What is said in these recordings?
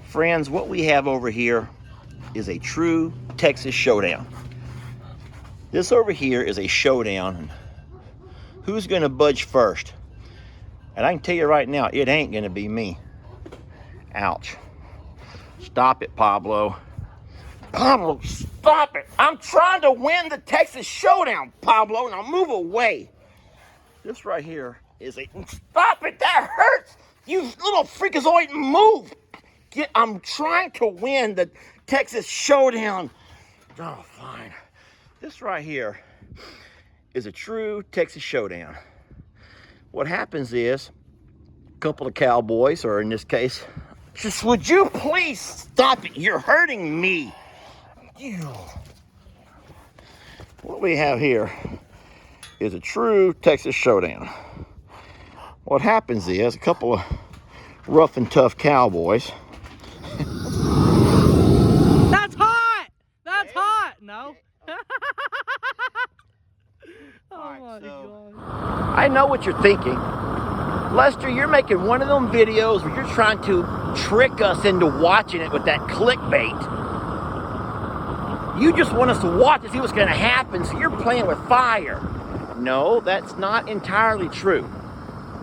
Friends, what we have over here is a true Texas showdown. This over here is a showdown. Who's going to budge first? And I can tell you right now, it ain't going to be me. Ouch. Stop it, Pablo. Pablo, stop it. I'm trying to win the Texas showdown, Pablo. Now move away. This right here is a... Stop it, that hurts. You little freakazoid, move. I'm trying to win the Texas showdown. Oh, fine. This right here is a true Texas showdown. What happens is a couple of cowboys, or in this case, just would you please stop it? You're hurting me. What we have here is a true Texas showdown. What happens is a couple of rough and tough cowboys. That's hot! That's hot! No. Oh my God. I know what you're thinking. Lester, you're making one of them videos where you're trying to trick us into watching it with that clickbait. You just want us to watch to see what's going to happen, so you're playing with fire. No, that's not entirely true.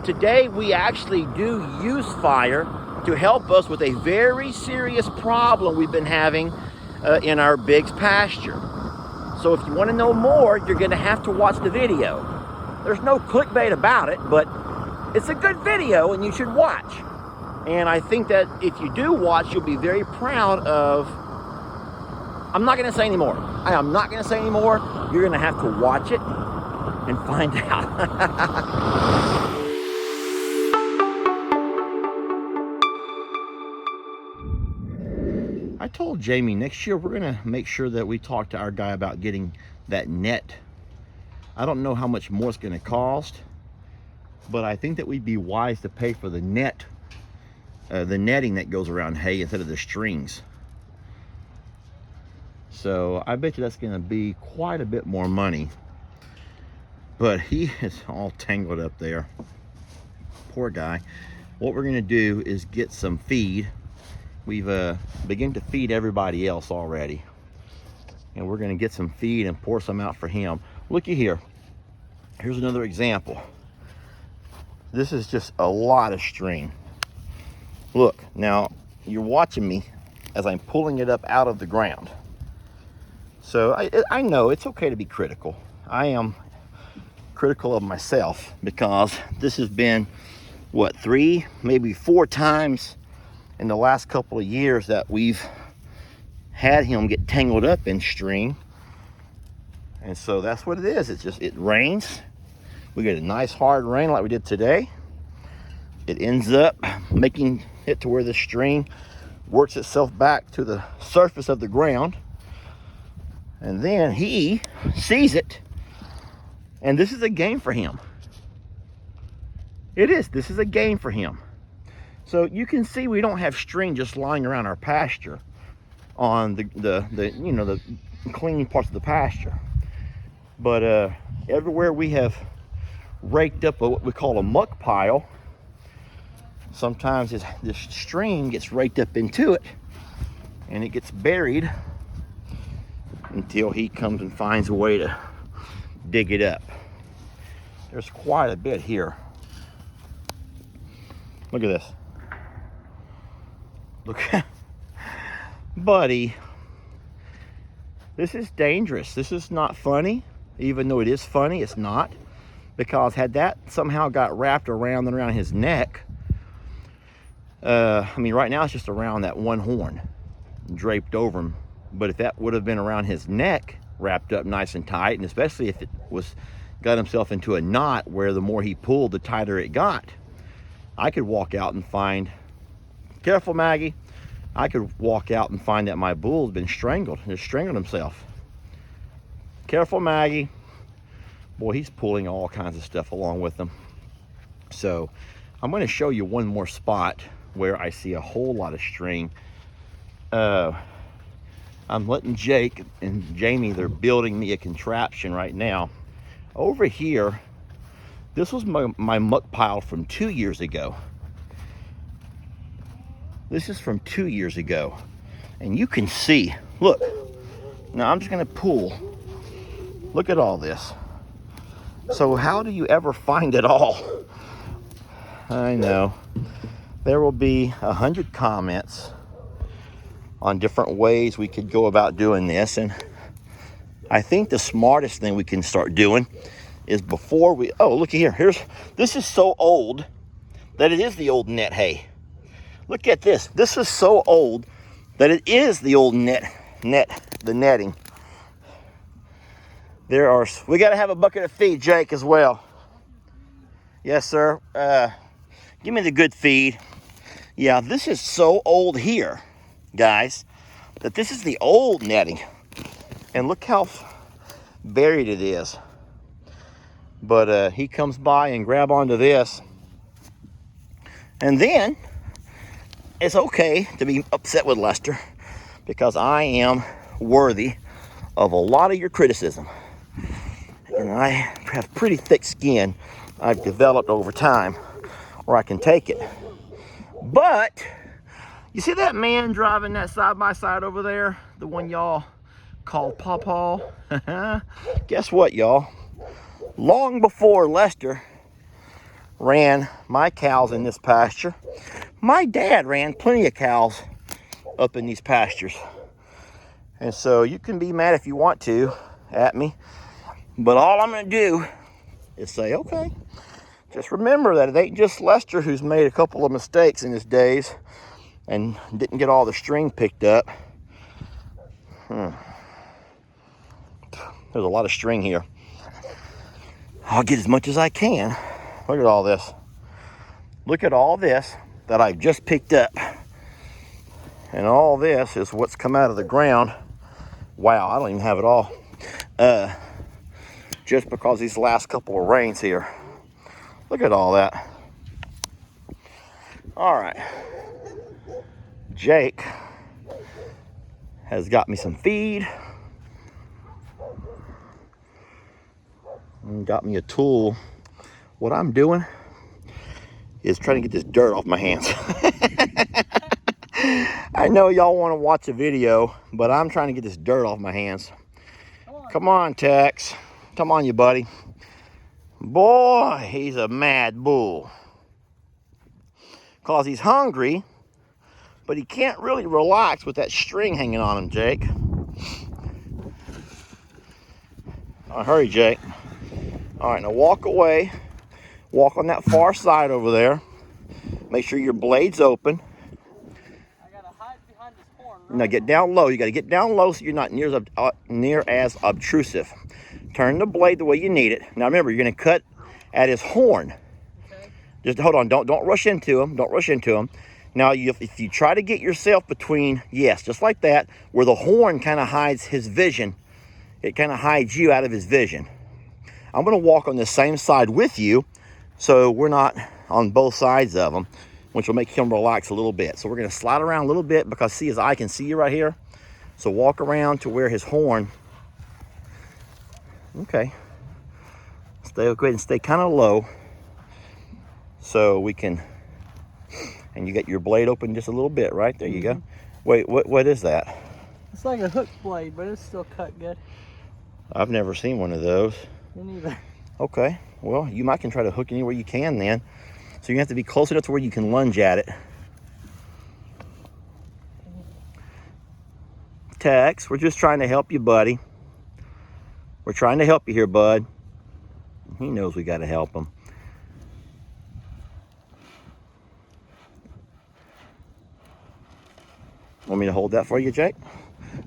Today, we actually do use fire to help us with a very serious problem we've been having in our Biggs pasture. So if you want to know more, you're going to have to watch the video. There's no clickbait about it, but it's a good video and you should watch. And I think that if you do watch, you'll be very proud of... I'm not going to say anymore. I am not going to say anymore. You're going to have to watch it and find out. I told Jamie next year we're going to make sure that we talk to our guy about getting that net. I don't know how much more it's going to cost, but I think that we'd be wise to pay for the net, the netting that goes around hay instead of the strings. So I bet you that's going to be quite a bit more money. But he is all tangled up there. Poor guy. What we're going to do is get some feed. We've begun to feed everybody else already. And we're going to get some feed and pour some out for him. Looky here. Here's another example. This is just a lot of string. Look, now you're watching me as I'm pulling it up out of the ground. So I know it's okay to be critical. I am critical of myself because this has been, what, 3, maybe 4 times in the last couple of years that we've had him get tangled up in string. And so that's what it is. It's just, it rains. We get a nice hard rain like we did today. It ends up making it to where the string works itself back to the surface of the ground. And then he sees it. And this is a game for him. It is. This is a game for him. So you can see we don't have string just lying around our pasture on the clean parts of the pasture. But everywhere we have raked up what we call a muck pile, sometimes this string gets raked up into it and it gets buried until he comes and finds a way to dig it up. There's quite a bit here. Look at this. Look, buddy, this is dangerous. This is not funny. Even though it is funny, it's not. Because had that somehow got wrapped around and around his neck, I mean, right now it's just around that one horn, draped over him. But if that would have been around his neck, wrapped up nice and tight, and especially if it got himself into a knot where the more he pulled, the tighter it got, I could walk out and find, careful Maggie, I could walk out and find that my bull's been strangled. He's strangled himself. Careful Maggie. Boy, he's pulling all kinds of stuff along with him. So I'm going to show you one more spot where I see a whole lot of string. I'm letting Jake and Jamie, they're building me a contraption right now. Over here, this was my muck pile from 2 years ago. This is from 2 years ago. And you can see, look. Now I'm just gonna pull. Look at all this. So how do you ever find it all? I know. There will be 100 comments on different ways we could go about doing this. And I think the smartest thing we can start doing is before we, oh, look here. This is so old that it is the old net hay. Look at this. This is so old that it is the old the netting. We got to have a bucket of feed, Jake, as well. Yes, sir. Give me the good feed. Yeah, this is so old here, guys, that this is the old netting. And look how buried it is. But he comes by and grab onto this. And then it's okay to be upset with Lester, because I am worthy of a lot of your criticism. And I have pretty thick skin I've developed over time where I can take it. But you see that man driving that side-by-side over there? The one y'all call Pawpaw? Guess what, y'all? Long before Lester ran my cows in this pasture, my dad ran plenty of cows up in these pastures. And so you can be mad if you want to at me, but all I'm going to do is say, okay, just remember that it ain't just Lester who's made a couple of mistakes in his days and didn't get all the string picked up. There's a lot of string here. I'll get as much as I can. Look at all this. Look at all this that I've just picked up. And all this is what's come out of the ground. Wow, I don't even have it all. Just because these last couple of rains here. Look at all that. All right. Jake has got me some feed. And got me a tool. What I'm doing is trying to get this dirt off my hands. I know y'all want to watch a video, but I'm trying to get this dirt off my hands. Come on, Tex. Come on, you buddy. Boy, he's a mad bull. Because he's hungry, but he can't really relax with that string hanging on him, Jake. All right, hurry, Jake. All right, now walk away. Walk on that far side over there. Make sure your blade's open. I gotta hide behind this horn. Right? Now get down low. You gotta get down low so you're not near as obtrusive. Turn the blade the way you need it. Now remember, you're gonna cut at his horn. Okay. Just hold on. Don't rush into him. Don't rush into him. Now, if you try to get yourself between, yes, just like that, where the horn kind of hides his vision, it kind of hides you out of his vision. I'm gonna walk on the same side with you, so we're not on both sides of him, which will make him relax a little bit. So we're gonna slide around a little bit because see, his eye can see you right here. So walk around to where his horn. Okay. Go ahead and stay kind of low, so we can. And you get your blade open just a little bit, right? There you go. Wait, what is that? It's like a hook blade, but it's still cut good. I've never seen one of those. Me neither. Okay, well, you might can try to hook anywhere you can then. So you have to be close enough to where you can lunge at it. Tex, we're just trying to help you, buddy. We're trying to help you here, bud. He knows we got to help him. Want me to hold that for you, Jake?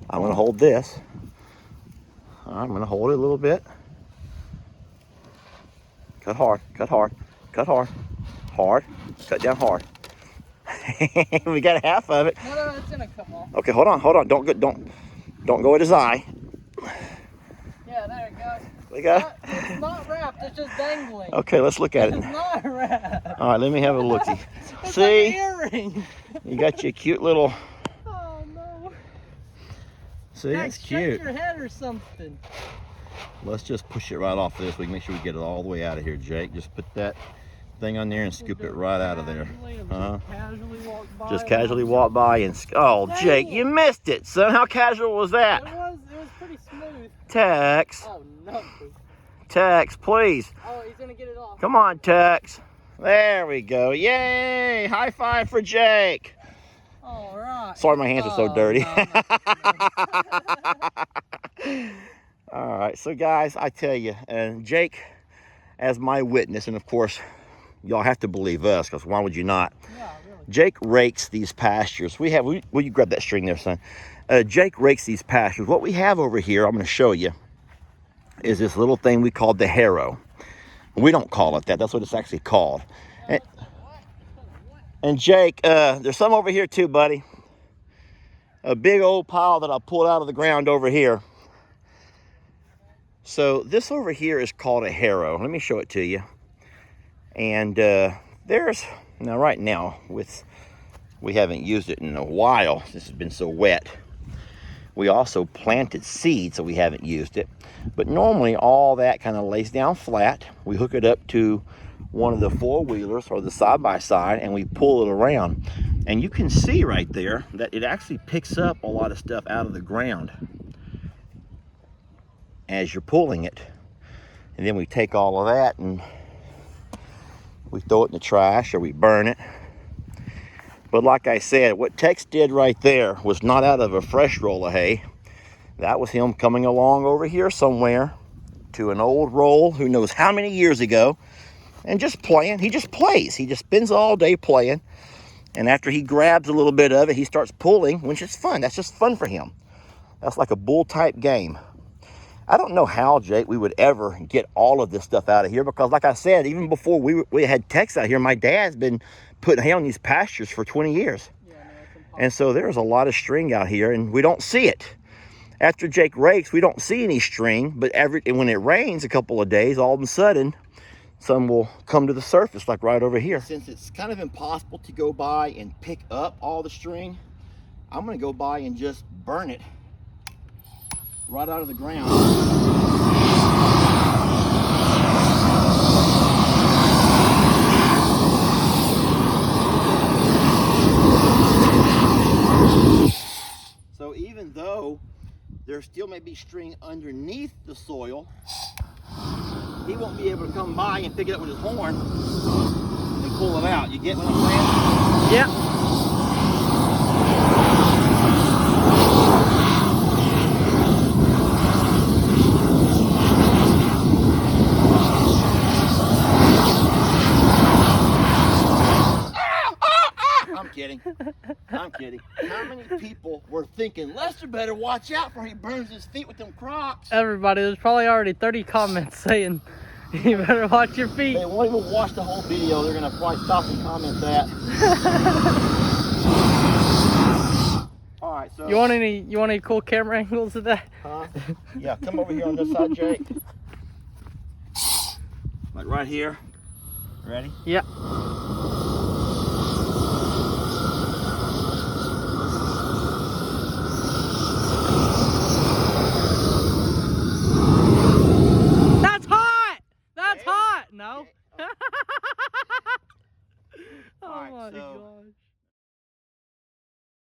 I'm going to hold this. I'm going to hold it a little bit. Cut hard, cut hard, cut hard. Hard, cut down hard. We got half of it. No, it's gonna come off. Okay, hold on. Don't go at his eye. Yeah, there it goes. We got. It's not wrapped. It's just dangling. Okay, let's look at it. It's not wrapped. All right, let me have a looky. It's See, like an earring. You got your cute little. Oh no. See, that's cute. Shake your head or something. Let's just push it right off this. We can make sure we get it all the way out of here, Jake. Just put that thing on there and scoop it right out of there. Huh? Casually walk by. Just casually walk by and oh, Jake, you missed it, son. How casual was that? It was pretty smooth. Tex. Oh no. Tex, please. Oh, he's gonna get it off. Come on, Tex. There we go. Yay! High five for Jake. All right. Sorry, my hands are so dirty. No. All right, so guys, I tell you, and Jake, as my witness, and of course, y'all have to believe us, because why would you not? Yeah, really. Jake rakes these pastures. Will you grab that string there, son? Jake rakes these pastures. What we have over here, I'm going to show you, is this little thing we call the harrow. We don't call it that. That's what it's actually called. And Jake, there's some over here too, buddy. A big old pile that I pulled out of the ground over here. So this over here is called a harrow. Let me show it to you. And now right now, we haven't used it in a while. This has been so wet. We also planted seeds, so we haven't used it. But normally all that kind of lays down flat. We hook it up to one of the four-wheelers or the side-by-side, and we pull it around. And you can see right there that it actually picks up a lot of stuff out of the ground as you're pulling it. And then we take all of that and we throw it in the trash or we burn it. But like I said, what Tex did right there was not out of a fresh roll of hay. That was him coming along over here somewhere to an old roll, who knows how many years ago, and just playing. He just plays. He just spends all day playing. And after he grabs a little bit of it, he starts pulling, which is fun. That's just fun for him. That's like a bull type game. I don't know how, Jake, we would ever get all of this stuff out of here, because like I said, even before we had Tex out here, my dad's been putting hay on these pastures for 20 years. Yeah, no, it's impossible. And so there's a lot of string out here, and we don't see it. After Jake rakes, we don't see any string, but when it rains a couple of days, all of a sudden, some will come to the surface, like right over here. Since it's kind of impossible to go by and pick up all the string, I'm gonna go by and just burn it right out of the ground. So even though there still may be string underneath the soil, he won't be able to come by and pick it up with his horn and pull it out. You get what I'm saying? Yeah. I'm kidding. How many people were thinking Lester better watch out for he burns his feet with them Crocs? Everybody, there's probably already 30 comments saying you better watch your feet. They won't even watch the whole video. They're gonna probably stop and comment that. All right, so You want any cool camera angles of that? huh? Yeah, come over here on this side, Jake. Like right here. Ready? Yeah.